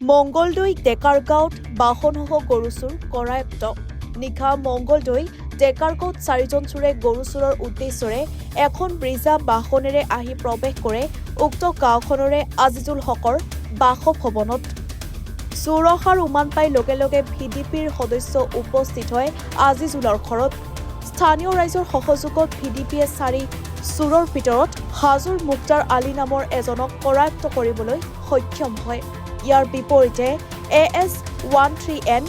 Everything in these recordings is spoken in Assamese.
মঙ্গলদৈ ডেকাৰগাঁৱত বাহনসহ গৰু চুৰ কৰায়ত্ব। নিশা মঙ্গলদৈ ডেকাৰগাঁৱত 4জন চোৰে গৰু চুৰৰ উদ্দেশ্যৰে এখন ব্ৰিজা বাহনেৰে আহি প্ৰৱেশ কৰে উক্ত গাঁওখনৰে আজিজুল হকৰ বাসভৱনত। চোৰ অহাৰ উমান পাই লগে লগে ভিডিপিৰ সদস্য উপস্থিত হয় আজিজুলৰ ঘৰত। স্থানীয় ৰাইজৰ সহযোগত ভিডিপিয়ে 4 চোৰৰ ভিতৰত হাজুৰ মুক্তাৰ আলী নামৰ এজনক কৰায়ত্ব কৰিবলৈ সক্ষম হয়। ইয়াৰ বিপৰীতে AS13N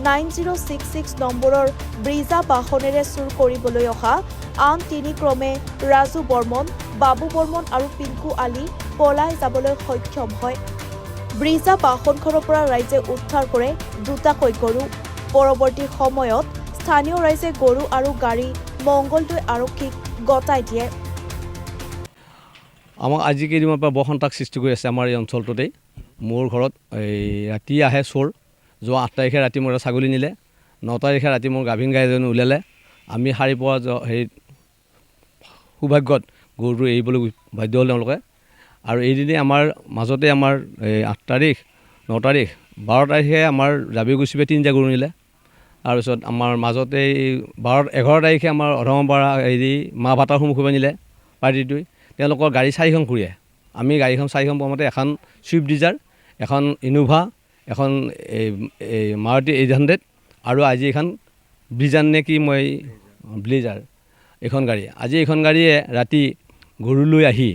9066 নম্বৰৰ ব্ৰিজা বাহনেৰে চুৰ কৰিবলৈ অহা আন 3 ক্ৰমে ৰাজু বৰ্মন, বাবু বৰ্মন আৰু পিংকু আলী পলাই যাবলৈ সক্ষম হয়। ব্ৰিজা বাহনখনৰ পৰা ৰাইজে উদ্ধাৰ কৰে দুটাকৈ গৰু। পৰৱৰ্তী সময়ত স্থানীয় ৰাইজে গৰু আৰু গাড়ী মঙ্গলদৈ আৰক্ষীক গতাই দিয়ে। আমাক আজি কেইদিনমানৰ পৰা বৰ সন্তাস সৃষ্টি কৰি আছে আমাৰ এই অঞ্চলটোতেই। মোৰ ঘৰত ৰাতি আহে চোৰ। যোৱা 8 তাৰিখে ৰাতি মোৰ ছাগলী নিলে, 9 তাৰিখে ৰাতি মোৰ গাভিন গাই এজনী ওলালে। আমি সাৰি পোৱা সৌভাগ্যত গৰুটো এৰিবলৈ বাধ্য হ'ল তেওঁলোকে। আৰু এইদিনে আমাৰ মাজতে আমাৰ 8 তাৰিখ, 9 তাৰিখ, 12 তাৰিখে আমাৰ জাবি গুচিবে 3টা গৰু নিলে। তাৰপিছত আমাৰ মাজতে 11 তাৰিখে আমাৰ অধমপাৰা মা ভাতাৰ সন্মুখলৈ নিলে পাৰ্টিটোৱে। তেওঁলোকৰ গাড়ী 4খন ঘূৰিয়ে। আমি গাড়ীখন 4খন প্ৰথমতে এখন ছুইফ্ট ডিজাৰ, এখন ইনোভা, এখন মাৰুতি 800 আৰু আজি এখন ব্ৰিজাৰ নে কি ব্লেজাৰ এইখন গাড়ী। আজি এইখন গাড়ীয়ে ৰাতি গৰু লৈ আহি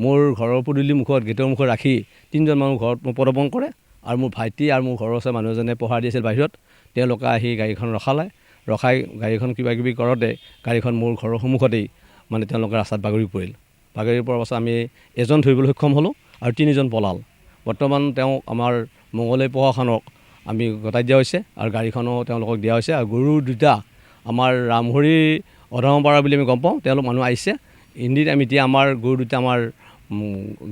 মোৰ ঘৰৰ পদূলি মুখত গেটৰ মুখত ৰাখি 3জন মানুহ ঘৰত মোক প্ৰদৰ্শন কৰে। আৰু মোৰ ভাইটি আৰু মোৰ ঘৰৰ ওচৰৰ মানুহ এজনে পহৰা দি আছিল বাহিৰত। তেওঁলোকে আহি গাড়ীখন ৰখাই গাড়ীখন কিবাকিবি কৰোঁতে গাড়ীখন মোৰ ঘৰৰ সন্মুখতেই তেওঁলোকে ৰাস্তাত বাগৰি পৰিল। বাগৰি পৰাৰ পাছত আমি এজন ধৰিবলৈ সক্ষম হ'লোঁ আৰু 3জন পলাল। বৰ্তমান তেওঁক আমাৰ মঙ্গলদৈ প্ৰশাসনক আমি গতাই দিয়া হৈছে আৰু গাড়ীখনো তেওঁলোকক দিয়া হৈছে। আৰু গৰু 2টা আমাৰ ৰামহৰি অধমপাৰা বুলি আমি গম পাওঁ, তেওঁলোক মানুহ আহিছে। ইণ্ডিত আমি এতিয়া আমাৰ গৰু 2টা আমাৰ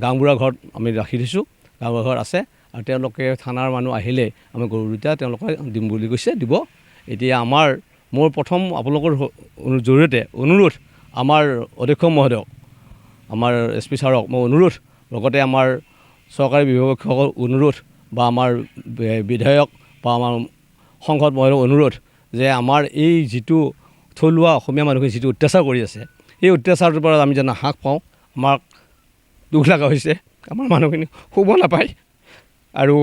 গাঁওবুঢ়াৰ ঘৰত আমি ৰাখি দিছোঁ, গাঁওবুঢ়াৰ ঘৰত আছে। আৰু তেওঁলোকে থানাৰ মানুহ আহিলে আমি গৰু 2টা তেওঁলোকে দিম বুলি কৈছে, দিব। এতিয়া মোৰ প্ৰথম আপোনালোকৰ জৰিয়তে অনুৰোধ আমাৰ অধ্যক্ষ মহোদয়ক, আমাৰ SP ছাৰক মই অনুৰোধ, লগতে আমাৰ চৰকাৰী বিভাগসকল অনুৰোধ বা আমাৰ বিধায়ক বা আমাৰ সংসদ মহোদয়ক অনুৰোধ যে আমাৰ এই যিটো থলুৱা অসমীয়া মানুহখিনি যিটো অত্যাচাৰ কৰি আছে, সেই অত্যাচাৰটোৰ পৰা আমি যেন হ্ৰাস পাওঁ। আমাক দুখ লগা হৈছে, আমাৰ মানুহখিনি শুব নাপায়। আৰু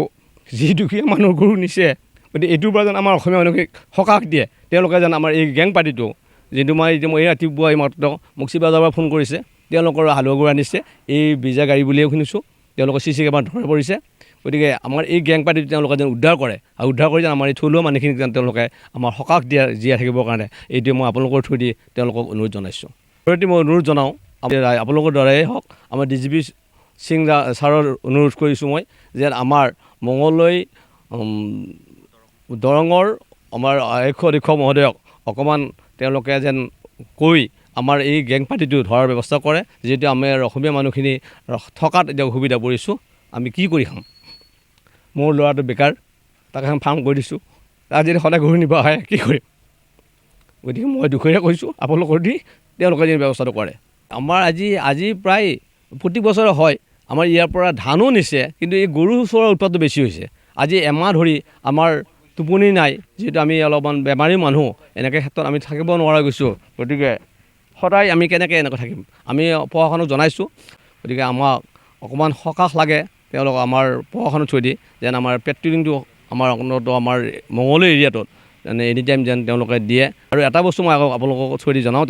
যি দুখীয়া মানুহ গৰু নিছে, গতিকে এইটোৰ পৰা যেন আমাৰ অসমীয়া মানুহখিনিক সকাহ দিয়ে। তেওঁলোকে যেন আমাৰ এই গেং পাৰ্টিটো যিটো মই এই ৰাতিপুৱা মাত্ৰ মোক চিবাজাৰৰ পৰা ফোন কৰিছে, তেওঁলোকৰ হালোৱা গৰু আনিছে, এই ব্ৰিজা গাড়ী বুলিয়ে শুনিছোঁ। তেওঁলোকৰ CC কেমেৰাত ধৰা পৰিছে। গতিকে আমাৰ এই গেং পাৰ্টিটো তেওঁলোকে যেন উদ্ধাৰ কৰে আৰু উদ্ধাৰ কৰি যেন আমাৰ এই থলুৱা মানুহখিনিক যেন তেওঁলোকে আমাৰ সকাহ জীয়াই থাকিবৰ কাৰণে এইটোৱে মই আপোনালোকৰ থ্ৰু দি তেওঁলোকক অনুৰোধ জনাইছোঁ। মই অনুৰোধ জনাওঁ আপোনালোকৰ দ্বাৰাই হওক, আমাৰ DGP সিং ছাৰৰ অনুৰোধ কৰিছোঁ মই যে আমাৰ মঙ্গলদৈ দৰঙৰ আমাৰ আৰক্ষী অধীক্ষক মহোদয়ক অকণমান তেওঁলোকে যেন কৈ আমাৰ এই গেং পাৰ্টিটো ধৰাৰ ব্যৱস্থা কৰে। যিহেতু আমাৰ অসমীয়া মানুহখিনি থকাত এতিয়া অসুবিধা পৰিছোঁ, আমি কি কৰি খাম? মোৰ ল'ৰাটো বেকাৰ, তাক এখন ফাৰ্ম কৰি দিছোঁ, তাত যদি সদায় গৰু নিব আহে কি কৰিম? গতিকে মই দুখেৰে কৈছোঁ আপোনালোকৰ দি তেওঁলোকে যদি ব্যৱস্থাটো কৰে। আমাৰ আজি প্ৰায় প্ৰতি বছৰে হয়, আমাৰ ইয়াৰ পৰা ধানো নিছে, কিন্তু এই গৰু চোৰৰ উৎপাতটো বেছি হৈছে। আজি এমাহ ধৰি আমাৰ টোপনি নাই, যিহেতু আমি অলপমান বেমাৰী মানুহ, এনেকৈ ক্ষেত্ৰত আমি থাকিব নোৱাৰা গৈছোঁ। গতিকে সদায় আমি কেনেকৈ এনেকৈ থাকিম? আমি প্ৰশাসনক জনাইছোঁ। গতিকে আমাক অকণমান সকাহ লাগে তেওঁলোক আমাৰ প্ৰশাসনৰ থ্ৰু দি, যেন আমাৰ পেট্ৰলিংটো আমাৰ আমাৰ মঙ্গলদৈ এৰিয়াটোত যেনে এনি টাইম যেন তেওঁলোকে দিয়ে। আৰু এটা বস্তু মই আপোনালোকক থ্ৰু দি জনাওঁ,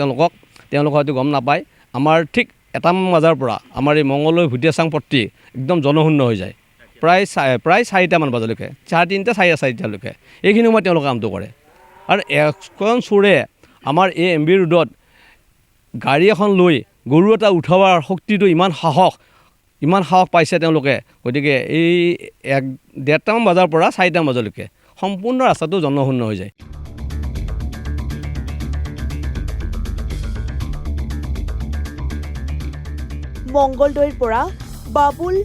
তেওঁলোকে হয়তো গম নাপায়, আমাৰ ঠিক 1টামান বজাৰ পৰা আমাৰ এই মঙ্গলদৈ ভুটীয়াচাং পট্টি একদম জনশূন্য হৈ যায় প্ৰায় 4টামান বজালৈকে, 3:30, 4:30লৈকে। এইখিনি সময়ত তেওঁলোকে কামটো কৰে। আৰু এখন চোৰে আমাৰ এই MB ৰোডত গাড়ী এখন লৈ গৰু এটা উঠাবৰ শক্তিটো ইমান সাহস পাইছে তেওঁলোকে। গতিকে এই 1:30মান বজাৰ পৰা 4টামান বজালৈকে সম্পূৰ্ণ ৰাস্তাটো জনশূন্য হৈ যায়। মঙ্গলদৈৰ পৰা বাবুল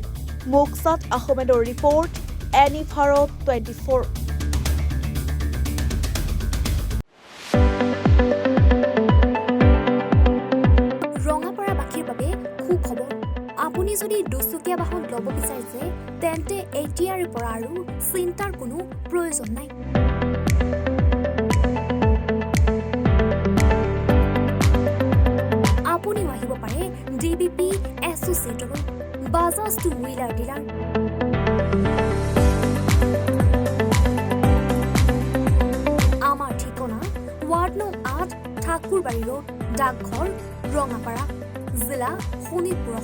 মোকছাদ আহমেদৰ ৰিপৰ্ট, এনি ভাৰত 24। ৰঙাপাৰাবাসীৰ বাবে সুখবৰ। আপুনি যদি দুচকীয়া বাহন ল'ব বিচাৰিছে তেন্তে ATR হৈ পৰা আৰু চিন্তাৰ কোনো প্ৰয়োজন নাই। আপুনিও আহিব পাৰে DBP এছ'চিয়েটলৈ, বাজাজ টু হুইলাৰ ডিলাৰ। আমাৰ ঠিকনা ৱাৰ্ড নং 8 ঠাকুৰবাৰী ৰোড, ডাকঘৰ, ৰঙাপাৰা, জিলা শোণিতপুৰ।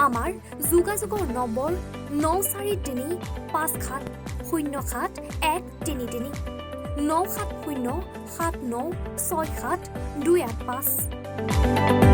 আমাৰ যোগাযোগৰ নম্বৰ 9435707133 9707967285285।